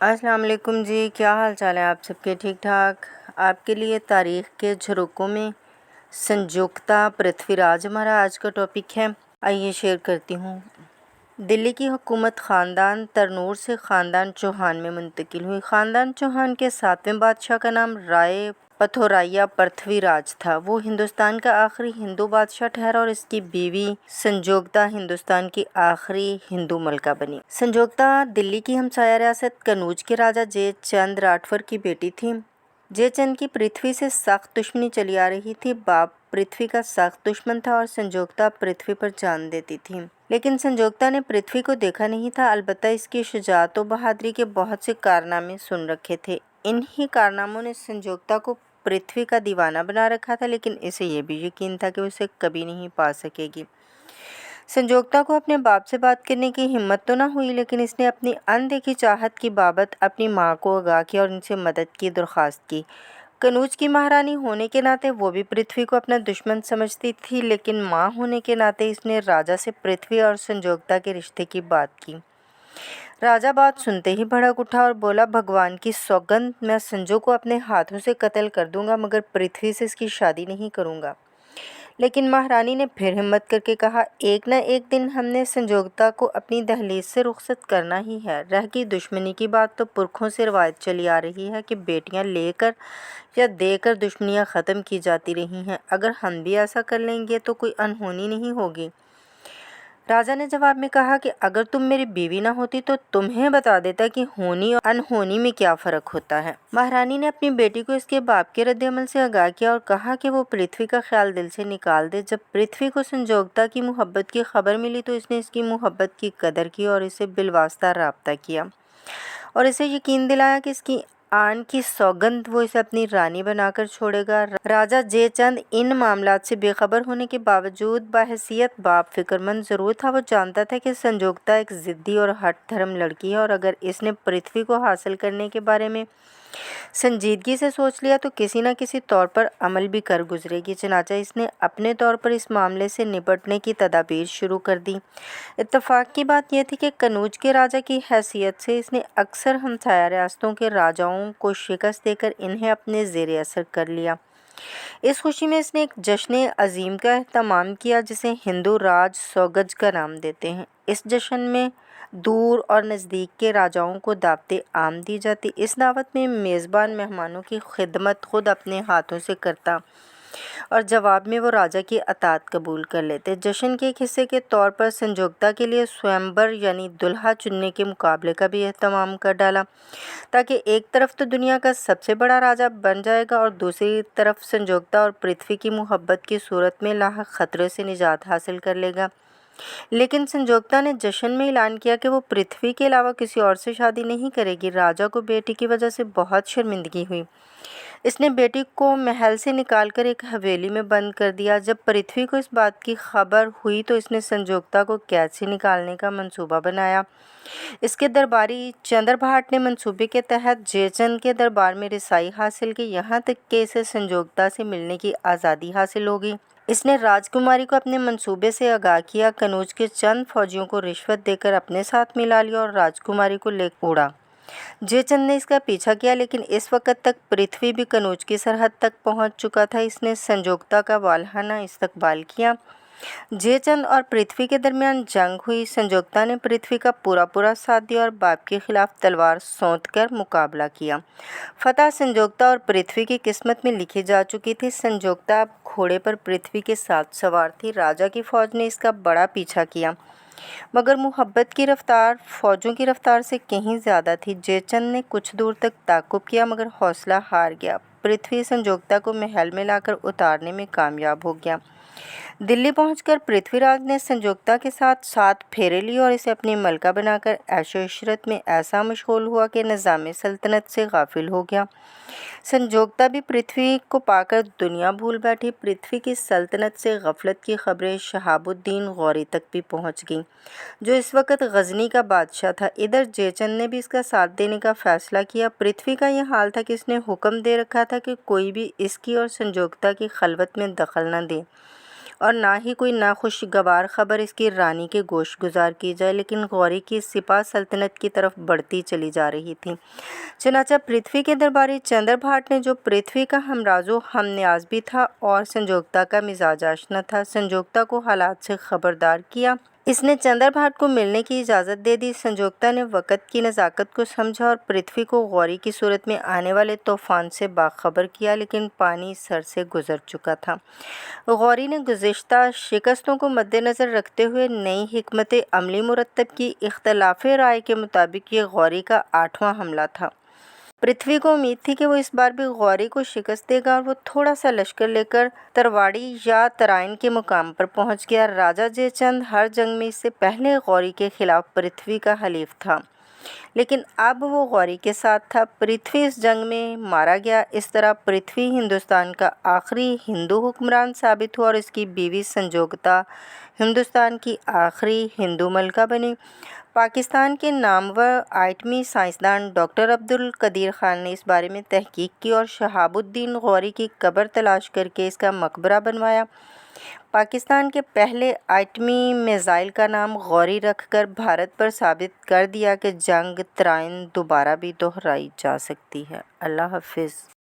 السلام علیکم جی، کیا حال چال ہے آپ سب کے؟ ٹھیک ٹھاک۔ آپ کے لیے تاریخ کے جھروکوں میں سنجوکتا پرتھوی راج ہمارا آج کا ٹاپک ہے۔ آئیے شیئر کرتی ہوں۔ دلی کی حکومت خاندان ترنور سے خاندان چوہان میں منتقل ہوئی۔ خاندان چوہان کے 7ویں بادشاہ کا نام رائے پتھورائیا پرتھوی راج تھا۔ وہ ہندوستان کا آخری ہندو بادشاہ ٹھہرا اور اس کی بیوی سنجوکتا ہندوستان کی آخری ہندو ملکہ بنی۔ سنجوکتا دلی کی ہمسایہ ریاست کنوج کے راجا جے چند راٹھور کی بیٹی تھی۔ جے چند کی پرتھوی سے سخت دشمنی چلی آ رہی تھی۔ باپ پرتھوی کا سخت دشمن تھا اور سنجوکتا پرتھوی پر جان دیتی تھی، لیکن سنجوکتا نے پرتھوی کو دیکھا نہیں تھا، البتہ اس کی شجاعت و بہادری کے بہت سے کارنامے سن رکھے تھے۔ انہی کارناموں نے سنجوکتا کو پرتھوی کا دیوانہ بنا رکھا تھا، لیکن اسے یہ بھی یقین تھا کہ وہ اسے کبھی نہیں پا سکے گی۔ سنجوکتا کو اپنے باپ سے بات کرنے کی ہمت تو نہ ہوئی، لیکن اس نے اپنی اندیکھی چاہت کی بابت اپنی ماں کو آگاہ کیا اور ان سے مدد کی درخواست کی۔ کنوج کی مہارانی ہونے کے ناطے وہ بھی پرتھوی کو اپنا دشمن سمجھتی تھی، لیکن ماں ہونے کے ناطے اس نے راجا سے پرتھوی اور سنجوکتا کے رشتے کی بات کی۔ راجا بات سنتے ہی بھڑک اٹھا اور بولا، بھگوان کی سوگند، میں سنجو کو اپنے ہاتھوں سے قتل کر دوں گا، مگر پرتھوی سے اس کی شادی نہیں کروں گا۔ لیکن مہارانی نے پھر ہمت کر کے کہا، ایک نہ ایک دن ہم نے سنجوکتا کو اپنی دہلیز سے رخصت کرنا ہی ہے۔ رہ گئی دشمنی کی بات، تو پرکھوں سے روایت چلی آ رہی ہے کہ بیٹیاں لے کر یا دے کر دشمنیاں ختم کی جاتی رہی ہیں۔ اگر ہم بھی ایسا کر لیں گے تو کوئی انہونی نہیں ہوگی۔ راجا نے جواب میں کہا کہ اگر تم میری بیوی نہ ہوتی تو تمہیں بتا دیتا کہ ہونی اور انہونی میں کیا فرق ہوتا ہے۔ مہارانی نے اپنی بیٹی کو اس کے باپ کے رد عمل سے آگاہ کیا اور کہا کہ وہ پرتھوی کا خیال دل سے نکال دے۔ جب پرتھوی کو سنجوکتا کی محبت کی خبر ملی تو اس نے اس کی محبت کی قدر کی اور اسے بالواسطہ رابطہ کیا اور اسے یقین دلایا کہ اس کی آن کی سوگند وہ اسے اپنی رانی بنا کر چھوڑے گا۔ راجا جے چند ان معاملات سے بے خبر ہونے کے باوجود بحیثیت باپ فکر مند ضرور تھا۔ وہ جانتا تھا کہ سنجوکتا ایک ضدی اور ہٹ دھرم لڑکی ہے اور اگر اس نے پرتھوی کو حاصل کرنے کے بارے میں سنجیدگی سے سوچ لیا تو کسی نہ کسی طور پر عمل بھی کر گزرے گی۔ چنانچہ اس نے اپنے طور پر اس معاملے سے نپٹنے کی تدابیر شروع کر دی۔ اتفاق کی بات یہ تھی کہ کنوج کے راجا کی حیثیت سے اس نے اکثر ہمسایہ ریاستوں کے راجاؤں کو شکست دے کر انہیں اپنے زیر اثر کر لیا۔ اس خوشی میں اس نے ایک جشن عظیم کا اہتمام کیا جسے ہندو راج سوگج کا نام دیتے ہیں۔ اس جشن میں دور اور نزدیک کے راجاؤں کو دعوت عام دی جاتی۔ اس دعوت میں میزبان مہمانوں کی خدمت خود اپنے ہاتھوں سے کرتا اور جواب میں وہ راجا کی اطاعت قبول کر لیتے۔ جشن کے ایک حصے کے طور پر سنجوکتا کے لیے سوئمبر یعنی دلہا چننے کے مقابلے کا بھی اہتمام کر ڈالا، تاکہ ایک طرف تو دنیا کا سب سے بڑا راجا بن جائے گا اور دوسری طرف سنجوکتا اور پرتھوی کی محبت کی صورت میں لاحق خطرے سے نجات حاصل کر لے گا۔ لیکن سنجوکتا نے جشن میں اعلان کیا کہ وہ پرتھوی کے علاوہ کسی اور سے شادی نہیں کرے گی۔ راجا کو بیٹی کی وجہ سے بہت شرمندگی ہوئی۔ اس نے بیٹی کو محل سے نکال کر ایک حویلی میں بند کر دیا۔ جب پرتھوی کو اس بات کی خبر ہوئی تو اس نے سنجوکتا کو قید سے نکالنے کا منصوبہ بنایا۔ اس کے درباری چندر بھاٹ نے منصوبے کے تحت جے چند کے دربار میں رسائی حاصل کی، یہاں تک کہ اسے سنجوکتا سے ملنے کی آزادی حاصل ہو گئی۔ اس نے راجکماری کو اپنے منصوبے سے آگاہ کیا، کنوج کے چند فوجیوں کو رشوت دے کر اپنے ساتھ ملا لیا اور راجکماری کو لے اڑا۔ جے چند نے اس کا پیچھا کیا، لیکن اس وقت تک پرتھوی بھی کنوج کی سرحد تک پہنچ چکا تھا۔ اس نے سنجوکتا کا والہانہ استقبال کیا۔ جے چند اور پرتھوی کے درمیان جنگ ہوئی۔ سنجوکتا نے پرتھوی کا پورا ساتھ دیا اور باپ کے خلاف تلوار سونت کر مقابلہ کیا۔ فتح سنجوکتا اور پرتھوی کی قسمت میں لکھی جا چکی تھی۔ سنجوکتا اب گھوڑے پر پرتھوی کے ساتھ سوار تھی۔ راجا کی فوج نے اس کا بڑا پیچھا کیا، مگر محبت کی رفتار فوجوں کی رفتار سے کہیں زیادہ تھی۔ جے چند نے کچھ دور تک تعاقب کیا، مگر حوصلہ ہار گیا۔ پرتھوی سنجوکتا کو محل میں لا کر اتارنے میں کامیاب ہو گیا۔ دلی پہنچ کر پرتھوی راج نے سنجوکتا کے ساتھ 7 پھیرے لیے اور اسے اپنی ملکہ بنا کر عیش و عشرت میں ایسا مشغول ہوا کہ نظام سلطنت سے غافل ہو گیا۔ سنجوکتا بھی پرتھوی کو پا کر دنیا بھول بیٹھی۔ پرتھوی کی سلطنت سے غفلت کی خبریں شہاب الدین غوری تک بھی پہنچ گئیں، جو اس وقت غزنی کا بادشاہ تھا۔ ادھر جے چند نے بھی اس کا ساتھ دینے کا فیصلہ کیا۔ پرتھوی کا یہ حال تھا کہ اس نے حکم دے رکھا تھا کہ کوئی بھی اس کی اور سنجوکتا کی خلوت میں دخل نہ دے اور نہ ہی کوئی ناخوشگوار خبر اس کی رانی کے گوش گزار کی جائے، لیکن غوری کی سپاہ سلطنت کی طرف بڑھتی چلی جا رہی تھی۔ چنانچہ پرتھوی کے درباری چندر بھاٹ نے، جو پرتھوی کا ہمراز و ہم نیاز بھی تھا اور سنجوکتا کا مزاج آشنا تھا، سنجوکتا کو حالات سے خبردار کیا۔ اس نے چندر بھاٹ کو ملنے کی اجازت دے دی۔ سنجوکتا نے وقت کی نزاکت کو سمجھا اور پرتھوی کو غوری کی صورت میں آنے والے طوفان سے باخبر کیا، لیکن پانی سر سے گزر چکا تھا۔ غوری نے گزشتہ شکستوں کو مد نظر رکھتے ہوئے نئی حکمت عملی مرتب کی۔ اختلاف رائے کے مطابق یہ غوری کا 8واں حملہ تھا۔ پرتھوی کو امید تھی کہ وہ اس بار بھی غوری کو شکست دے گا اور وہ تھوڑا سا لشکر لے کر ترواڑی یا ترائن کے مقام پر پہنچ گیا۔ راجا جے چند ہر جنگ میں اس سے پہلے غوری کے خلاف پرتھوی کا حلیف تھا، لیکن اب وہ غوری کے ساتھ تھا۔ پرتھوی اس جنگ میں مارا گیا۔ اس طرح پرتھوی ہندوستان کا آخری ہندو حکمران ثابت ہوا اور اس کی بیوی سنجوکتا ہندوستان کی آخری ہندو ملکہ بنی۔ پاکستان کے نامور ایٹمی سائنسدان ڈاکٹر عبدالقدیر خان نے اس بارے میں تحقیق کی اور شہاب الدین غوری کی قبر تلاش کر کے اس کا مقبرہ بنوایا۔ پاکستان کے پہلے ایٹمی میزائل کا نام غوری رکھ کر بھارت پر ثابت کر دیا کہ جنگ ترائن دوبارہ بھی دہرائی جا سکتی ہے۔ اللہ حافظ۔